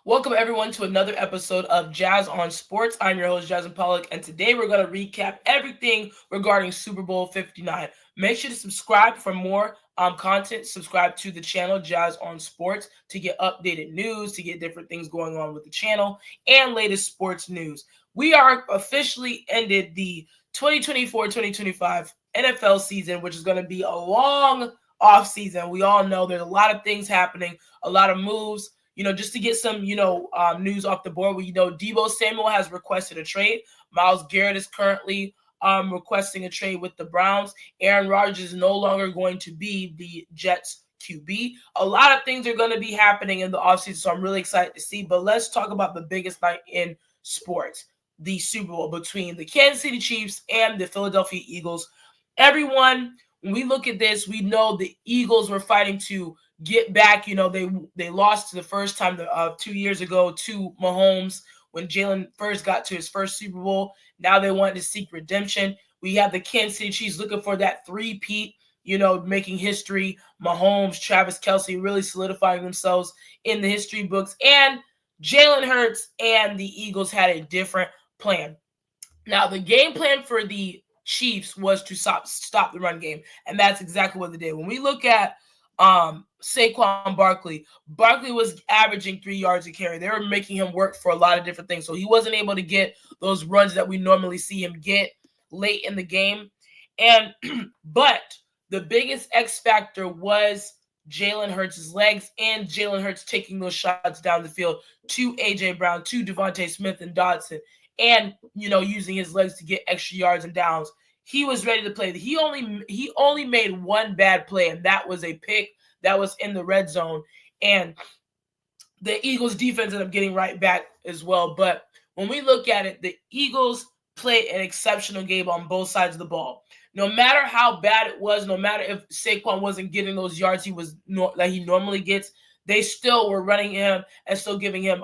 Welcome everyone to another episode of Jazz on Sports. I'm your host, Jazz and Pollock, and today we're going to recap everything regarding Super Bowl 59. Make sure to subscribe for more content. Subscribe to the channel Jazz on Sports to get updated news, to get different things going on with the channel, and latest sports news. We are officially ended the 2024-2025 NFL season, which is going to be a long off season. We all know there's a lot of things happening, a lot of moves. Just to get some, news off the board, Deebo Samuel has requested a trade. Myles Garrett is currently requesting a trade with the Browns. Aaron Rodgers is no longer going to be the Jets QB. A lot of things are going to be happening in the offseason, so I'm really excited to see. But let's talk about the biggest night in sports, the Super Bowl between the Kansas City Chiefs and the Philadelphia Eagles. Everyone, when we look at this, we know the Eagles were fighting to get back. They lost the first time 2 years ago to Mahomes when Jalen first got to his first Super Bowl. Now they want to seek redemption. We have the Kansas City Chiefs looking for that three-peat, making history. Mahomes, Travis Kelce really solidifying themselves in the history books. And Jalen Hurts and the Eagles had a different plan. Now, the game plan for the Chiefs was to stop the run game, and that's exactly what they did. When we look at Saquon Barkley was averaging 3 yards a carry. They were making him work for a lot of different things, so he wasn't able to get those runs that we normally see him get late in the game. And but the biggest X factor was Jalen Hurts' legs and Jalen Hurts taking those shots down the field to A.J. Brown, to Devontae Smith and Dotson, and using his legs to get extra yards and downs. He was ready to play. He only made one bad play, and that was a pick that was in the red zone. And the Eagles defense ended up getting right back as well. But when we look at it, the Eagles played an exceptional game on both sides of the ball. No matter how bad it was, no matter if Saquon wasn't getting those yards that he normally gets, they still were running him and still giving him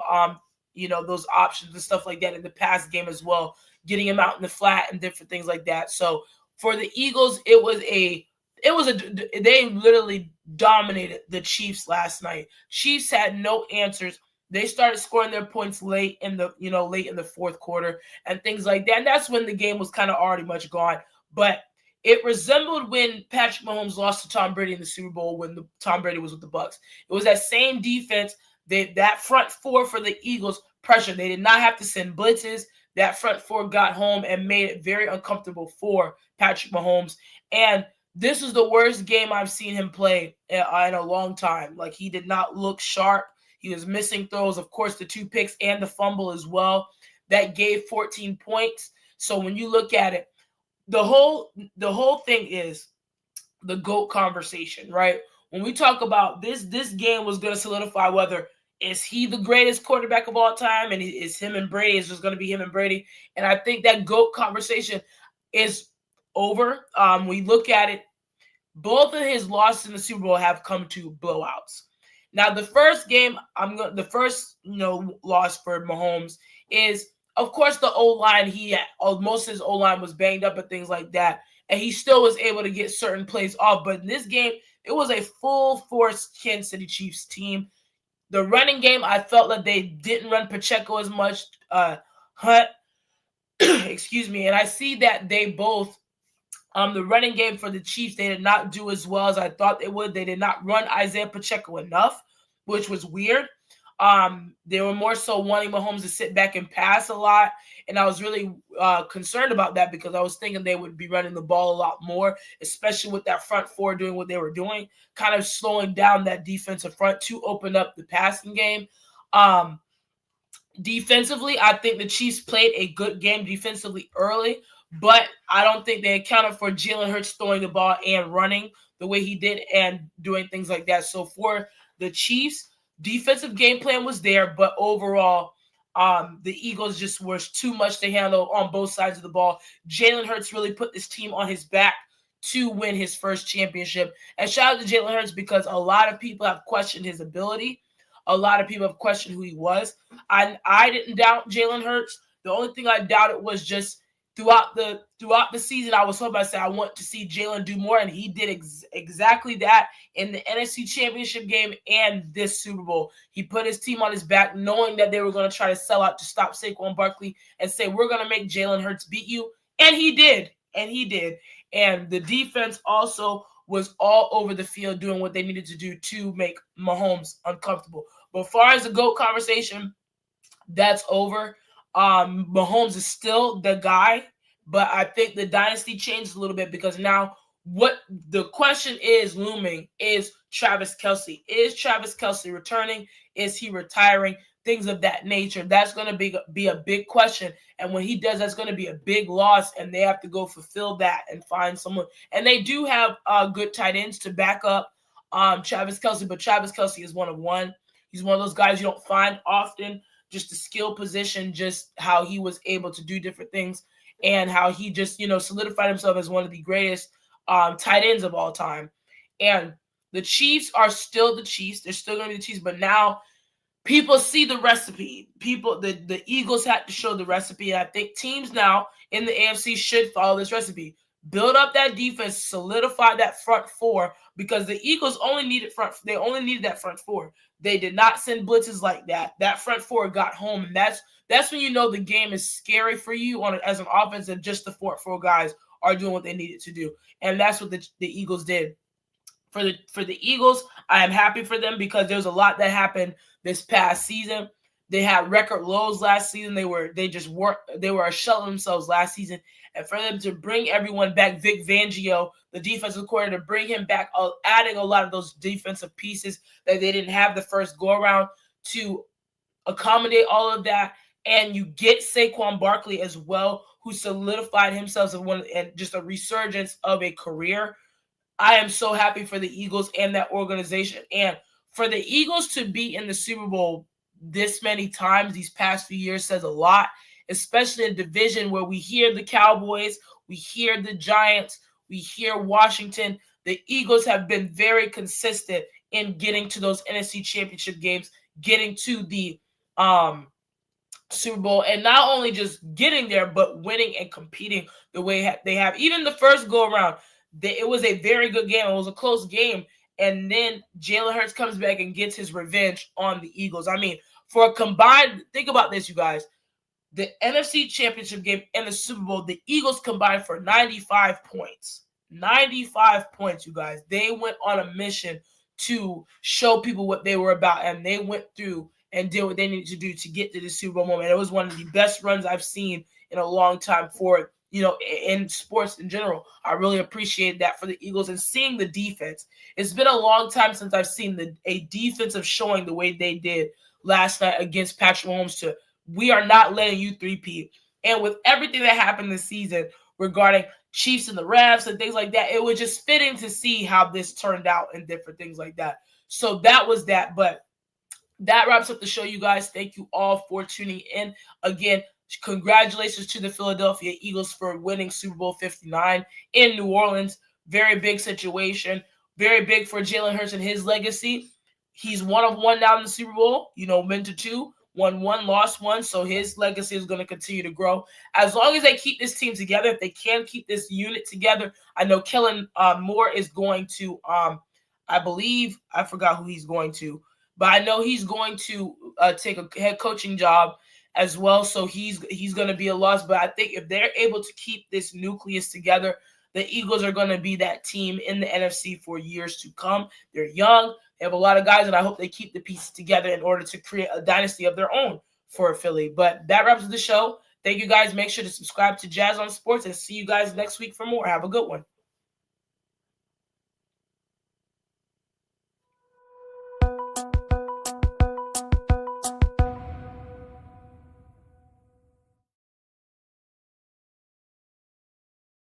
those options and stuff like that in the pass game as well, getting him out in the flat and different things like that. So for the Eagles, they literally dominated the Chiefs last night. Chiefs had no answers. They started scoring their points late in the fourth quarter and things like that. And that's when the game was kind of already much gone. But it resembled when Patrick Mahomes lost to Tom Brady in the Super Bowl when Tom Brady was with the Bucs. It was that same defense. That front four for the Eagles pressure. They did not have to send blitzes. That front four got home and made it very uncomfortable for Patrick Mahomes. And this is the worst game I've seen him play in a long time. Like, he did not look sharp. He was missing throws. Of course, the 2 picks and the fumble as well. That gave 14 points. So when you look at it, the whole thing is the GOAT conversation, right? When we talk about this game was going to solidify whether is he the greatest quarterback of all time, and is him and Brady? It's just going to be him and Brady. And I think that GOAT conversation is over. We look at it, both of his losses in the Super Bowl have come to blowouts. Now, the first game, loss for Mahomes is, of course, the O-line. Most of his O-line was banged up and things like that, and he still was able to get certain plays off. But in this game, it was a full-force Kansas City Chiefs team. The running game, I felt like they didn't run Pacheco as much. Hunt, excuse me, and I see that they both, the running game for the Chiefs, they did not do as well as I thought they would. They did not run Isaiah Pacheco enough, which was weird. They were more so wanting Mahomes to sit back and pass a lot, and I was really concerned about that because I was thinking they would be running the ball a lot more, especially with that front four doing what they were doing, kind of slowing down that defensive front to open up the passing game. Defensively, I think the Chiefs played a good game defensively early, but I don't think they accounted for Jalen Hurts throwing the ball and running the way he did and doing things like that. So for the Chiefs, defensive game plan was there, but overall, the Eagles just were too much to handle on both sides of the ball. Jalen Hurts really put this team on his back to win his first championship. And shout out to Jalen Hurts because a lot of people have questioned his ability. A lot of people have questioned who he was. I didn't doubt Jalen Hurts. The only thing I doubted was just throughout the season, I was hoping, I said I want to see Jalen do more, and he did exactly that in the NFC Championship game and this Super Bowl. He put his team on his back, knowing that they were going to try to sell out to stop Saquon Barkley and say, we're going to make Jalen Hurts beat you. And he did. And the defense also was all over the field doing what they needed to do to make Mahomes uncomfortable. But as far as the GOAT conversation, that's over. Mahomes is still the guy, but I think the dynasty changed a little bit because now what the question is looming is Travis Kelce. Is Travis Kelce returning? Is he retiring? Things of that nature. That's going to be a big question. And when he does, that's going to be a big loss, and they have to go fulfill that and find someone. And they do have good tight ends to back up Travis Kelce, but Travis Kelce is one of one. He's one of those guys you don't find often. Just the skill position, just how he was able to do different things, and how he just, solidified himself as one of the greatest tight ends of all time. And the Chiefs are still the Chiefs. They're still going to be the Chiefs, but now people see the recipe. The Eagles had to show the recipe. And I think teams now in the AFC should follow this recipe. Build up that defense, solidify that front four, because the Eagles only needed that front four. They did not send blitzes like that. That front four got home, and that's when you know the game is scary for you as an offense, and just the front four guys are doing what they needed to do. And that's what the Eagles did. For the Eagles, I am happy for them because there's a lot that happened this past season. They had record lows last season. They were shelling themselves last season. And for them to bring everyone back, Vic Fangio, the defensive coordinator, to bring him back, adding a lot of those defensive pieces that they didn't have the first go-around to accommodate all of that. And you get Saquon Barkley as well, who solidified himself and just a resurgence of a career. I am so happy for the Eagles and that organization. And for the Eagles to be in the Super Bowl this many times these past few years says a lot, especially in a division where we hear the Cowboys, we hear the Giants, we hear Washington. The Eagles have been very consistent in getting to those NFC Championship games, getting to the Super Bowl, and not only just getting there, but winning and competing the way they have. Even the first go-around, it was a very good game. It was a close game. And then Jalen Hurts comes back and gets his revenge on the Eagles. I mean, for a combined, think about this, you guys. The NFC Championship game and the Super Bowl, the Eagles combined for 95 points. 95 points, you guys. They went on a mission to show people what they were about, and they went through and did what they needed to do to get to the Super Bowl moment. It was one of the best runs I've seen in a long time for, in sports in general. I really appreciate that for the Eagles, and seeing the defense. It's been a long time since I've seen a defensive showing the way they did last night against Patrick Mahomes. We are not letting you three-peat. And with everything that happened this season regarding Chiefs and the refs and things like that, it was just fitting to see how this turned out and different things like that. So that was that. But that wraps up the show, you guys. Thank you all for tuning in. Again, congratulations to the Philadelphia Eagles for winning Super Bowl 59 in New Orleans. Very big situation. Very big for Jalen Hurts and his legacy. He's one of one now in the Super Bowl. Went to two, won one, lost one. So his legacy is going to continue to grow. As long as they keep this team together, if they can keep this unit together, I know Kellen Moore is going to, I believe, I forgot who he's going to, but I know he's going to take a head coaching job as well. So he's going to be a loss. But I think if they're able to keep this nucleus together, the Eagles are going to be that team in the NFC for years to come. They're young. They have a lot of guys, and I hope they keep the pieces together in order to create a dynasty of their own for Philly. But that wraps up the show. Thank you, guys. Make sure to subscribe to Jazz on Sports, and see you guys next week for more. Have a good one.